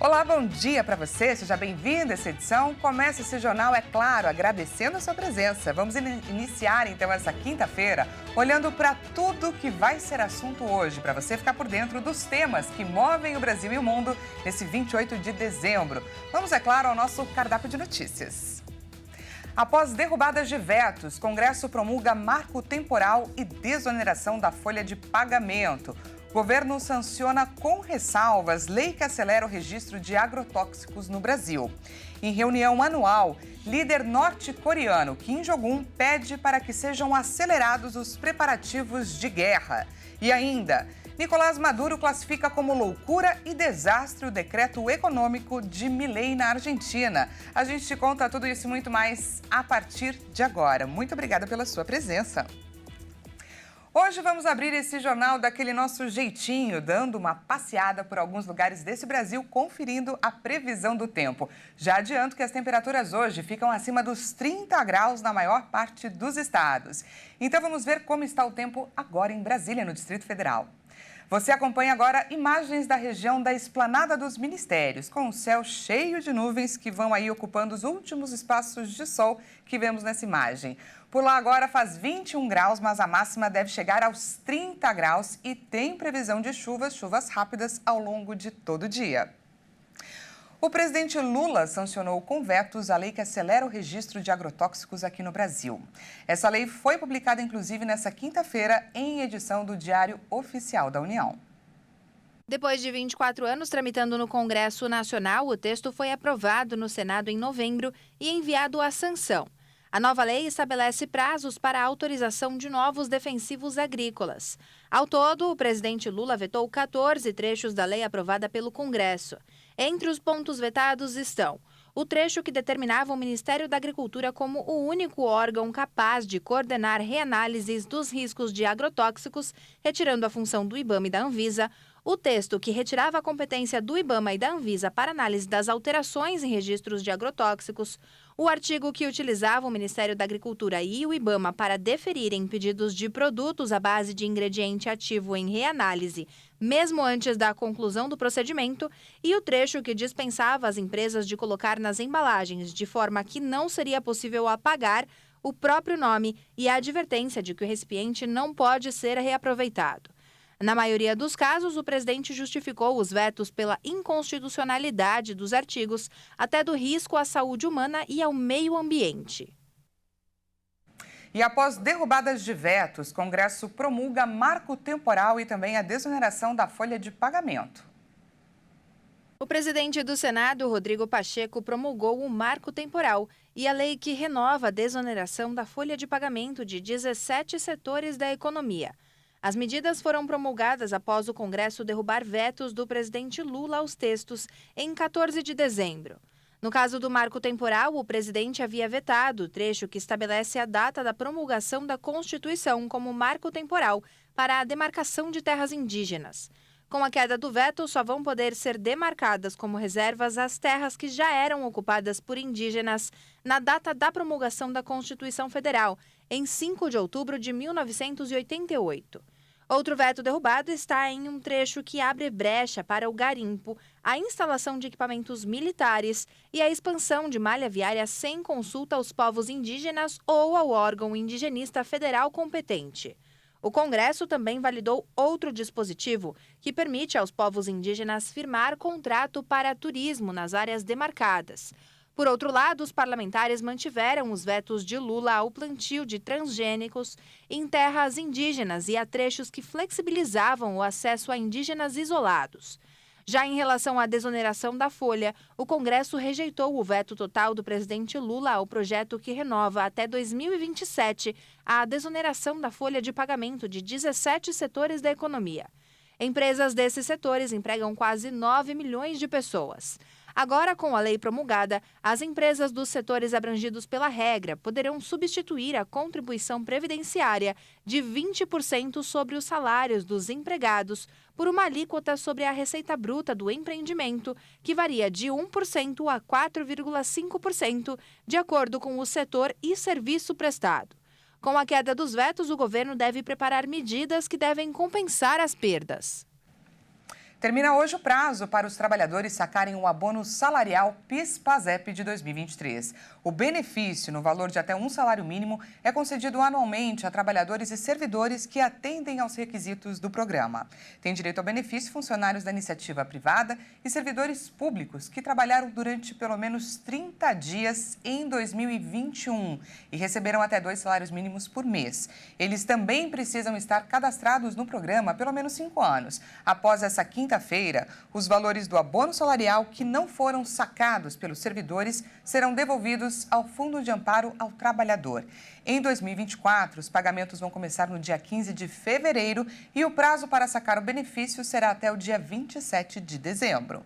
Olá, bom dia para você, seja bem-vindo a essa edição. Começa esse jornal, é claro, agradecendo a sua presença. Vamos iniciar então essa quinta-feira olhando para tudo que vai ser assunto hoje, para você ficar por dentro dos temas que movem o Brasil e o mundo nesse 28 de dezembro. Vamos, é claro, ao nosso cardápio de notícias. Após derrubadas de vetos, Congresso promulga marco temporal e desoneração da folha de pagamento. O governo sanciona com ressalvas lei que acelera o registro de agrotóxicos no Brasil. Em reunião anual, líder norte-coreano Kim Jong-un pede para que sejam acelerados os preparativos de guerra. E ainda, Nicolás Maduro classifica como loucura e desastre o decreto econômico de Milei na Argentina. A gente te conta tudo isso e muito mais a partir de agora. Muito obrigada pela sua presença. Hoje vamos abrir esse jornal daquele nosso jeitinho, dando uma passeada por alguns lugares desse Brasil, conferindo a previsão do tempo. Já adianto que as temperaturas hoje ficam acima dos 30 graus na maior parte dos estados. Então vamos ver como está o tempo agora em Brasília, no Distrito Federal. Você acompanha agora imagens da região da Esplanada dos Ministérios, com o céu cheio de nuvens que vão aí ocupando os últimos espaços de sol que vemos nessa imagem. Por lá agora faz 21 graus, mas a máxima deve chegar aos 30 graus e tem previsão de chuvas rápidas ao longo de todo o dia. O presidente Lula sancionou com vetos a lei que acelera o registro de agrotóxicos aqui no Brasil. Essa lei foi publicada, inclusive, nesta quinta-feira, em edição do Diário Oficial da União. Depois de 24 anos tramitando no Congresso Nacional, o texto foi aprovado no Senado em novembro e enviado à sanção. A nova lei estabelece prazos para a autorização de novos defensivos agrícolas. Ao todo, o presidente Lula vetou 14 trechos da lei aprovada pelo Congresso. Entre os pontos vetados estão o trecho que determinava o Ministério da Agricultura como o único órgão capaz de coordenar reanálises dos riscos de agrotóxicos, retirando a função do IBAMA e da Anvisa, o texto que retirava a competência do IBAMA e da Anvisa para análise das alterações em registros de agrotóxicos, o artigo que utilizava o Ministério da Agricultura e o IBAMA para deferirem pedidos de produtos à base de ingrediente ativo em reanálise, mesmo antes da conclusão do procedimento, e o trecho que dispensava as empresas de colocar nas embalagens, de forma que não seria possível apagar, o próprio nome e a advertência de que o recipiente não pode ser reaproveitado. Na maioria dos casos, o presidente justificou os vetos pela inconstitucionalidade dos artigos, até do risco à saúde humana e ao meio ambiente. E após derrubadas de vetos, o Congresso promulga marco temporal e também a desoneração da folha de pagamento. O presidente do Senado, Rodrigo Pacheco, promulgou o marco temporal e a lei que renova a desoneração da folha de pagamento de 17 setores da economia. As medidas foram promulgadas após o Congresso derrubar vetos do presidente Lula aos textos em 14 de dezembro. No caso do marco temporal, o presidente havia vetado o trecho que estabelece a data da promulgação da Constituição como marco temporal para a demarcação de terras indígenas. Com a queda do veto, só vão poder ser demarcadas como reservas as terras que já eram ocupadas por indígenas na data da promulgação da Constituição Federal, em 5 de outubro de 1988. Outro veto derrubado está em um trecho que abre brecha para o garimpo, a instalação de equipamentos militares e a expansão de malha viária sem consulta aos povos indígenas ou ao órgão indigenista federal competente. O Congresso também validou outro dispositivo que permite aos povos indígenas firmar contrato para turismo nas áreas demarcadas. Por outro lado, os parlamentares mantiveram os vetos de Lula ao plantio de transgênicos em terras indígenas e a trechos que flexibilizavam o acesso a indígenas isolados. Já em relação à desoneração da folha, o Congresso rejeitou o veto total do presidente Lula ao projeto que renova até 2027 a desoneração da folha de pagamento de 17 setores da economia. Empresas desses setores empregam quase 9 milhões de pessoas. Agora, com a lei promulgada, as empresas dos setores abrangidos pela regra poderão substituir a contribuição previdenciária de 20% sobre os salários dos empregados por uma alíquota sobre a receita bruta do empreendimento, que varia de 1% a 4,5%, de acordo com o setor e serviço prestado. Com a queda dos vetos, o governo deve preparar medidas que devem compensar as perdas. Termina hoje o prazo para os trabalhadores sacarem o abono salarial PIS/PASEP de 2023. O benefício, no valor de até um salário mínimo, é concedido anualmente a trabalhadores e servidores que atendem aos requisitos do programa. Tem direito ao benefício funcionários da iniciativa privada e servidores públicos que trabalharam durante pelo menos 30 dias em 2021 e receberam até 2 salários mínimos por mês. Eles também precisam estar cadastrados no programa há pelo menos 5 anos. Após essa quinta-feira, os valores do abono salarial que não foram sacados pelos servidores serão devolvidos ao Fundo de Amparo ao Trabalhador. Em 2024, os pagamentos vão começar no dia 15 de fevereiro e o prazo para sacar o benefício será até o dia 27 de dezembro.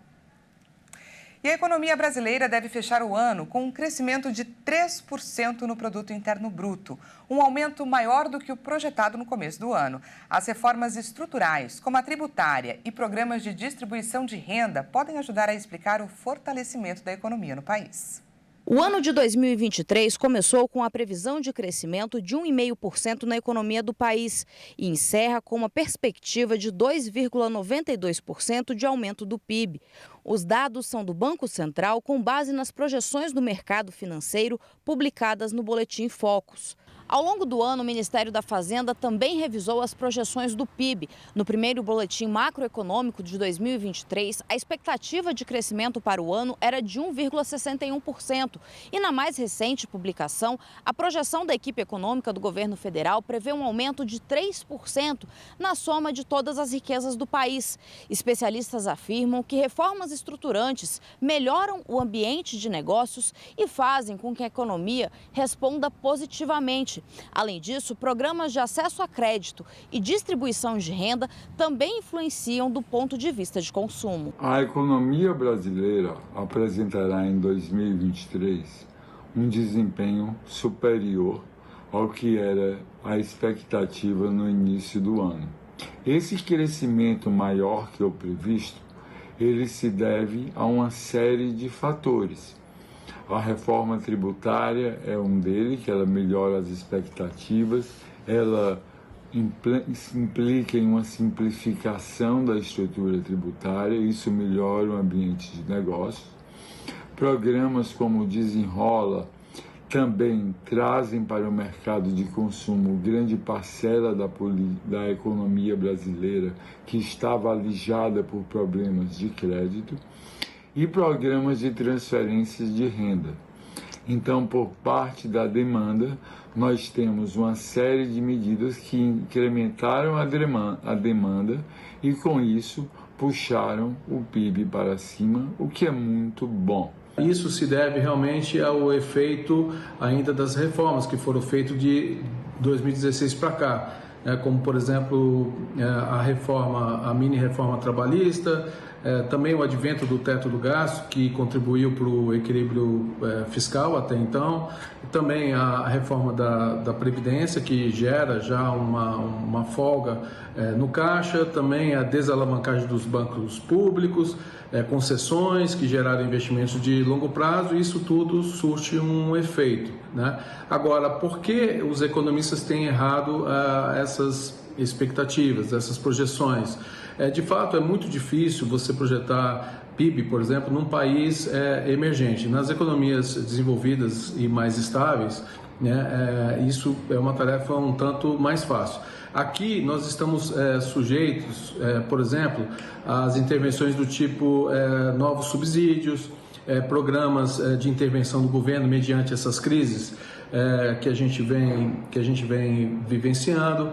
E a economia brasileira deve fechar o ano com um crescimento de 3% no Produto Interno Bruto, um aumento maior do que o projetado no começo do ano. As reformas estruturais, como a tributária e programas de distribuição de renda, podem ajudar a explicar o fortalecimento da economia no país. O ano de 2023 começou com a previsão de crescimento de 1,5% na economia do país e encerra com uma perspectiva de 2,92% de aumento do PIB. Os dados são do Banco Central com base nas projeções do mercado financeiro publicadas no Boletim Focus. Ao longo do ano, o Ministério da Fazenda também revisou as projeções do PIB. No primeiro boletim macroeconômico de 2023, a expectativa de crescimento para o ano era de 1,61%. E na mais recente publicação, a projeção da equipe econômica do governo federal prevê um aumento de 3% na soma de todas as riquezas do país. Especialistas afirmam que reformas estruturantes melhoram o ambiente de negócios e fazem com que a economia responda positivamente. Além disso, programas de acesso a crédito e distribuição de renda também influenciam do ponto de vista de consumo. A economia brasileira apresentará em 2023 um desempenho superior ao que era a expectativa no início do ano. Esse crescimento maior que o previsto, ele se deve a uma série de fatores. A reforma tributária é um deles, que ela melhora as expectativas, ela implica em uma simplificação da estrutura tributária, isso melhora o ambiente de negócios. Programas como o Desenrola também trazem para o mercado de consumo grande parcela da economia brasileira que estava alijada por problemas de crédito, e programas de transferências de renda. Então, por parte da demanda, nós temos uma série de medidas que incrementaram a demanda e, com isso, puxaram o PIB para cima, o que é muito bom. Isso se deve realmente ao efeito ainda das reformas que foram feitas de 2016 para cá, como, por exemplo, a mini-reforma trabalhista, também o advento do teto do gasto, que contribuiu para o equilíbrio fiscal até então, também a reforma da Previdência, que gera já uma folga no caixa, também a desalavancagem dos bancos públicos, concessões que geraram investimentos de longo prazo, e isso tudo surte um efeito, né? Agora, por que os economistas têm errado essas expectativas, essas projeções? De fato, é muito difícil você projetar PIB, por exemplo, num país emergente. Nas economias desenvolvidas e mais estáveis, né, isso é uma tarefa um tanto mais fácil. Aqui nós estamos sujeitos, por exemplo, às intervenções do tipo novos subsídios, programas de intervenção do governo mediante essas crises que a gente vem vivenciando.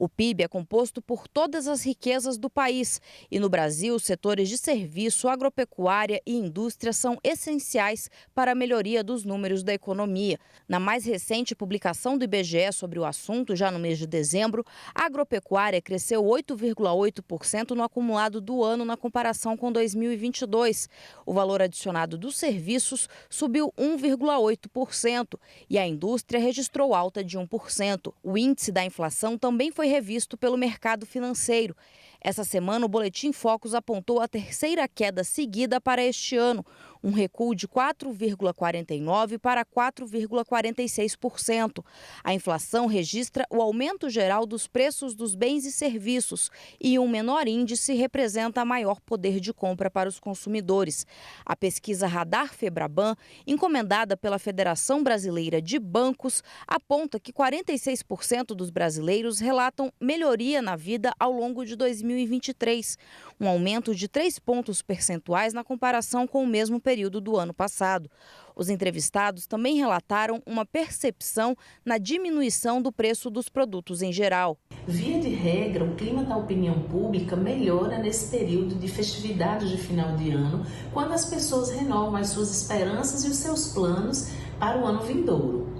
O PIB é composto por todas as riquezas do país e no Brasil os setores de serviço, agropecuária e indústria são essenciais para a melhoria dos números da economia. Na mais recente publicação do IBGE sobre o assunto, já no mês de dezembro, a agropecuária cresceu 8,8% no acumulado do ano na comparação com 2022. O valor adicionado dos serviços subiu 1,8% e a indústria registrou alta de 1%. O índice da inflação também foi revisto pelo mercado financeiro. Essa semana, o Boletim Focus apontou a terceira queda seguida para este ano. um recuo de 4,49% para 4,46%. A inflação registra o aumento geral dos preços dos bens e serviços e um menor índice representa maior poder de compra para os consumidores. A pesquisa Radar Febraban, encomendada pela Federação Brasileira de Bancos, aponta que 46% dos brasileiros relatam melhoria na vida ao longo de 2023, um aumento de 3 pontos percentuais na comparação com o mesmo período do ano passado. Os entrevistados também relataram uma percepção na diminuição do preço dos produtos em geral. Via de regra, o clima da opinião pública melhora nesse período de festividades de final de ano, quando as pessoas renovam as suas esperanças e os seus planos para o ano vindouro.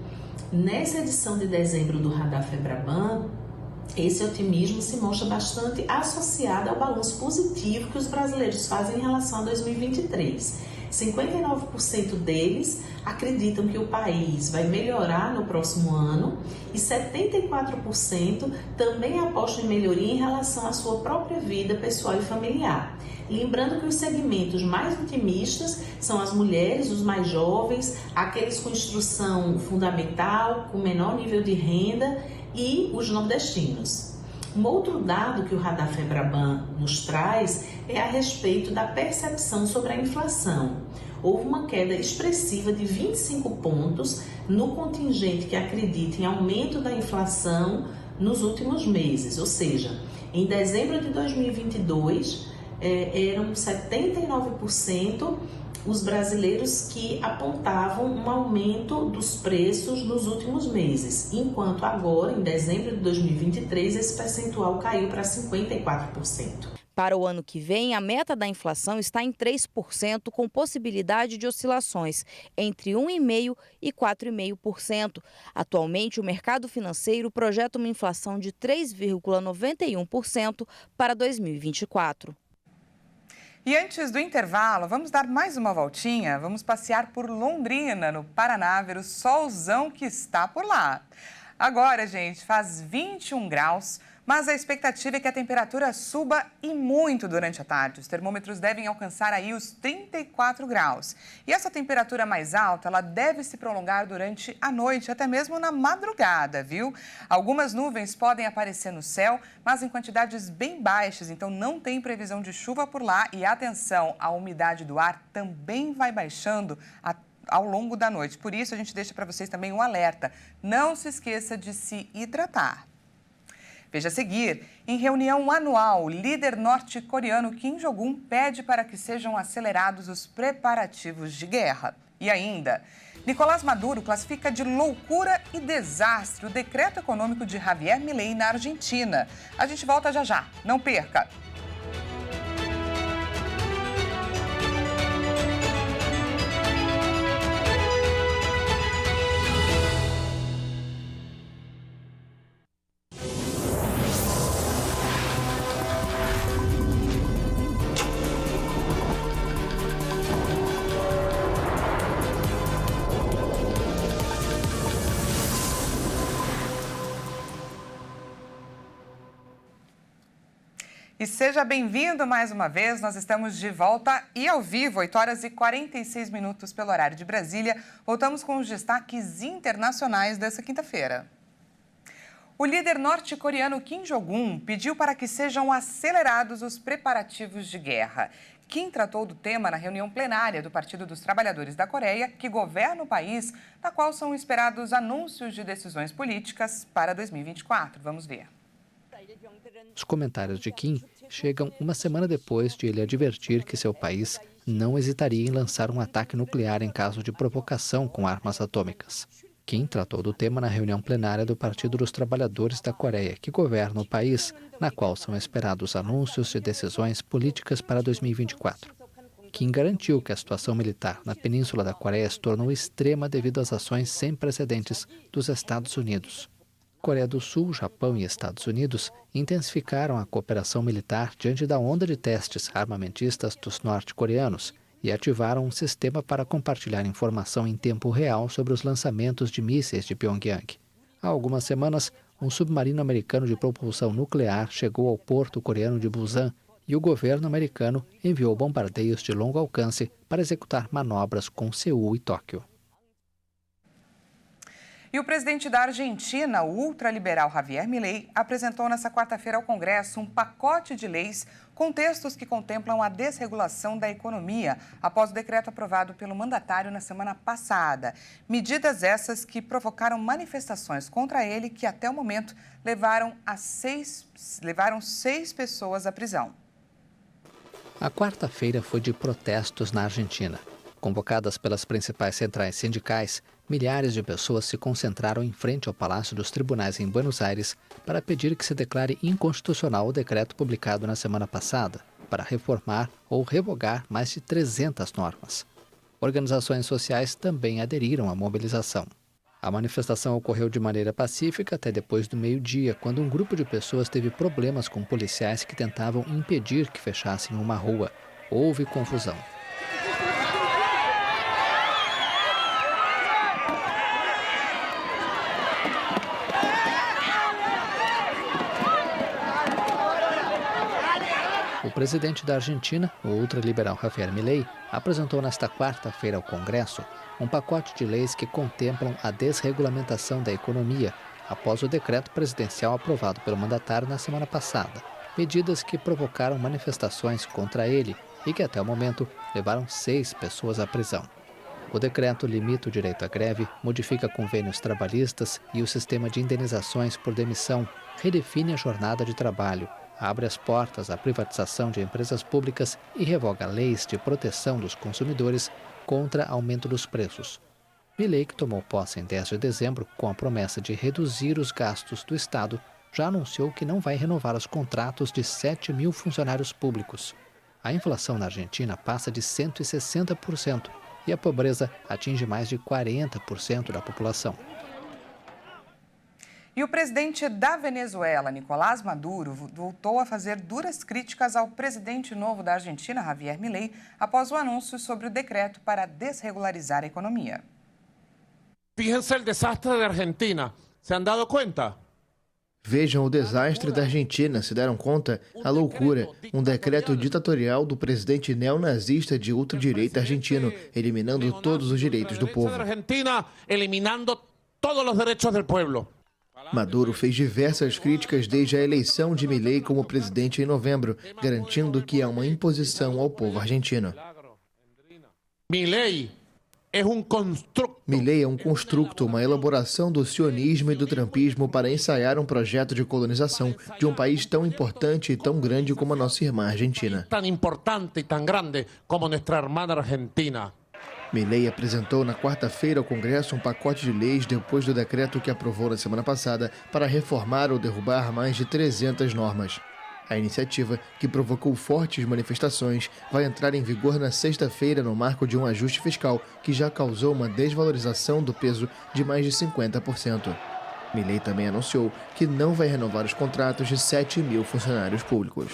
Nessa edição de dezembro do Radar Febraban, esse otimismo se mostra bastante associado ao balanço positivo que os brasileiros fazem em relação a 2023. 59% deles acreditam que o país vai melhorar no próximo ano e 74% também apostam em melhoria em relação à sua própria vida pessoal e familiar. Lembrando que os segmentos mais otimistas são as mulheres, os mais jovens, aqueles com instrução fundamental, com menor nível de renda e os nordestinos. Um outro dado que o Radar Febraban nos traz é a respeito da percepção sobre a inflação. Houve uma queda expressiva de 25 pontos no contingente que acredita em aumento da inflação nos últimos meses, ou seja, em dezembro de 2022 eram 79% os brasileiros que apontavam um aumento dos preços nos últimos meses, enquanto agora, em dezembro de 2023, esse percentual caiu para 54%. Para o ano que vem, a meta da inflação está em 3%, com possibilidade de oscilações entre 1,5% e 4,5%. Atualmente, o mercado financeiro projeta uma inflação de 3,91% para 2024. E antes do intervalo, vamos dar mais uma voltinha. Vamos passear por Londrina, no Paraná, ver o solzão que está por lá. Agora, gente, faz 21 graus, mas a expectativa é que a temperatura suba e muito durante a tarde. Os termômetros devem alcançar aí os 34 graus. E essa temperatura mais alta, ela deve se prolongar durante a noite, até mesmo na madrugada, viu? Algumas nuvens podem aparecer no céu, mas em quantidades bem baixas, então não tem previsão de chuva por lá. E atenção, a umidade do ar também vai baixando ao longo da noite. Por isso, a gente deixa para vocês também um alerta. Não se esqueça de se hidratar. Veja a seguir, em reunião anual, o líder norte-coreano Kim Jong-un pede para que sejam acelerados os preparativos de guerra. E ainda, Nicolás Maduro classifica de loucura e desastre o decreto econômico de Javier Milei na Argentina. A gente volta já já, não perca! E seja bem-vindo mais uma vez, nós estamos de volta e ao vivo, 8h46 pelo horário de Brasília. Voltamos com os destaques internacionais dessa quinta-feira. O líder norte-coreano Kim Jong-un pediu para que sejam acelerados os preparativos de guerra. Kim tratou do tema na reunião plenária do Partido dos Trabalhadores da Coreia, que governa o país, na qual são esperados anúncios de decisões políticas para 2024. Vamos ver. Os comentários de Kim chegam uma semana depois de ele advertir que seu país não hesitaria em lançar um ataque nuclear em caso de provocação com armas atômicas. Kim tratou do tema na reunião plenária do Partido dos Trabalhadores da Coreia, que governa o país, na qual são esperados anúncios de decisões políticas para 2024. Kim garantiu que a situação militar na Península da Coreia se tornou extrema devido às ações sem precedentes dos Estados Unidos. Coreia do Sul, Japão e Estados Unidos intensificaram a cooperação militar diante da onda de testes armamentistas dos norte-coreanos e ativaram um sistema para compartilhar informação em tempo real sobre os lançamentos de mísseis de Pyongyang. Há algumas semanas, um submarino americano de propulsão nuclear chegou ao porto coreano de Busan e o governo americano enviou bombardeios de longo alcance para executar manobras com Seul e Tóquio. E o presidente da Argentina, o ultraliberal Javier Milei, apresentou nesta quarta-feira ao Congresso um pacote de leis com textos que contemplam a desregulação da economia após o decreto aprovado pelo mandatário na semana passada. Medidas essas que provocaram manifestações contra ele que, até o momento, levaram seis pessoas à prisão. A quarta-feira foi de protestos na Argentina. Convocadas pelas principais centrais sindicais, milhares de pessoas se concentraram em frente ao Palácio dos Tribunais em Buenos Aires para pedir que se declare inconstitucional o decreto publicado na semana passada para reformar ou revogar mais de 300 normas. Organizações sociais também aderiram à mobilização. A manifestação ocorreu de maneira pacífica até depois do meio-dia, quando um grupo de pessoas teve problemas com policiais que tentavam impedir que fechassem uma rua. Houve confusão. O presidente da Argentina, o ultraliberal Javier Milei, apresentou nesta quarta-feira ao Congresso um pacote de leis que contemplam a desregulamentação da economia após o decreto presidencial aprovado pelo mandatário na semana passada. Medidas que provocaram manifestações contra ele e que até o momento levaram 6 pessoas à prisão. O decreto limita o direito à greve, modifica convênios trabalhistas e o sistema de indenizações por demissão, redefine a jornada de trabalho, abre as portas à privatização de empresas públicas e revoga leis de proteção dos consumidores contra aumento dos preços. Milei, que tomou posse em 10 de dezembro com a promessa de reduzir os gastos do Estado, já anunciou que não vai renovar os contratos de 7 mil funcionários públicos. A inflação na Argentina passa de 160% e a pobreza atinge mais de 40% da população. E o presidente da Venezuela, Nicolás Maduro, voltou a fazer duras críticas ao presidente novo da Argentina, Javier Milei, após o anúncio sobre o decreto para desregularizar a economia. Fíjense el desastre de Argentina. ¿Se han dado cuenta? Vejam o desastre da Argentina, se deram conta? A loucura. Um decreto ditatorial do presidente neonazista de ultradireita argentino, eliminando todos os direitos do povo. Argentina eliminando todos os direitos do povo. Maduro fez diversas críticas desde a eleição de Milei como presidente em novembro, garantindo que é uma imposição ao povo argentino. Milei é um construto, uma elaboração do sionismo e do trumpismo para ensaiar um projeto de colonização de um país tão importante e tão grande como a nossa irmã Argentina. Tão importante e tão grande como nossa irmã Argentina. Milei apresentou na quarta-feira ao Congresso um pacote de leis depois do decreto que aprovou na semana passada para reformar ou derrubar mais de 300 normas. A iniciativa, que provocou fortes manifestações, vai entrar em vigor na sexta-feira no marco de um ajuste fiscal que já causou uma desvalorização do peso de mais de 50%. Milei também anunciou que não vai renovar os contratos de 7 mil funcionários públicos.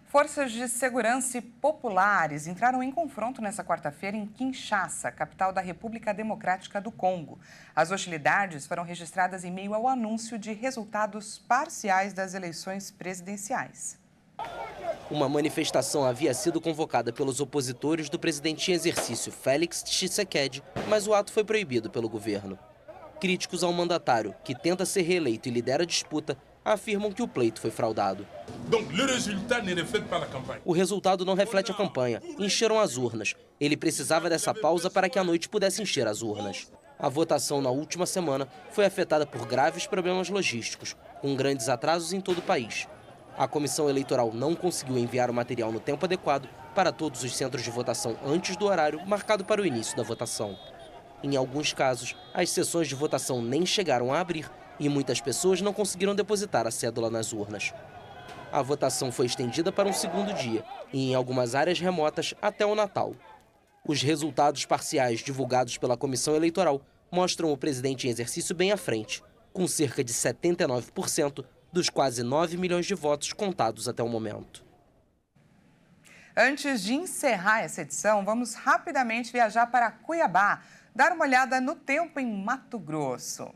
Forças de segurança populares entraram em confronto nesta quarta-feira em Kinshasa, capital da República Democrática do Congo. As hostilidades foram registradas em meio ao anúncio de resultados parciais das eleições presidenciais. Uma manifestação havia sido convocada pelos opositores do presidente em exercício, Félix Tshisekedi, mas o ato foi proibido pelo governo. Críticos ao mandatário, que tenta ser reeleito e lidera a disputa, afirmam que o pleito foi fraudado. O resultado não reflete a campanha. Encheram as urnas. Ele precisava dessa pausa para que a noite pudesse encher as urnas. A votação na última semana foi afetada por graves problemas logísticos, com grandes atrasos em todo o país. A comissão eleitoral não conseguiu enviar o material no tempo adequado para todos os centros de votação antes do horário marcado para o início da votação. Em alguns casos, as sessões de votação nem chegaram a abrir e muitas pessoas não conseguiram depositar a cédula nas urnas. A votação foi estendida para um segundo dia e, em algumas áreas remotas, até o Natal. Os resultados parciais divulgados pela Comissão Eleitoral mostram o presidente em exercício bem à frente, com cerca de 79% dos quase 9 milhões de votos contados até o momento. Antes de encerrar essa edição, vamos rapidamente viajar para Cuiabá, dar uma olhada no tempo em Mato Grosso.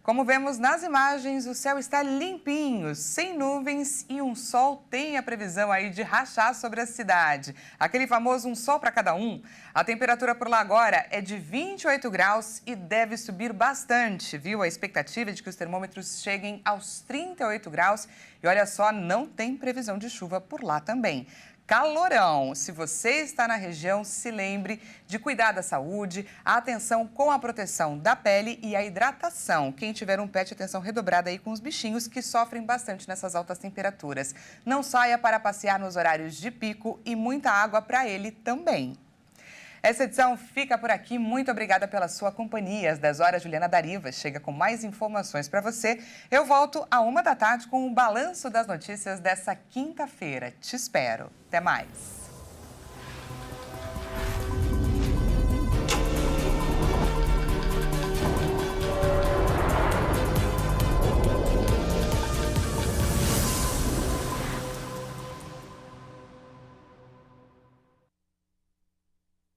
Como vemos nas imagens, o céu está limpinho, sem nuvens e um sol tem a previsão aí de rachar sobre a cidade. Aquele famoso um sol para cada um. A temperatura por lá agora é de 28 graus e deve subir bastante, viu? A expectativa é de que os termômetros cheguem aos 38 graus e olha só, não tem previsão de chuva por lá também. Calorão. Se você está na região, se lembre de cuidar da saúde, a atenção com a proteção da pele e a hidratação. Quem tiver um pet, atenção redobrada aí com os bichinhos que sofrem bastante nessas altas temperaturas. Não saia para passear nos horários de pico e muita água para ele também. Essa edição fica por aqui. Muito obrigada pela sua companhia. Às 10 horas, Juliana Dariva chega com mais informações para você. Eu volto à 1 da tarde com o balanço das notícias dessa quinta-feira. Te espero. Até mais.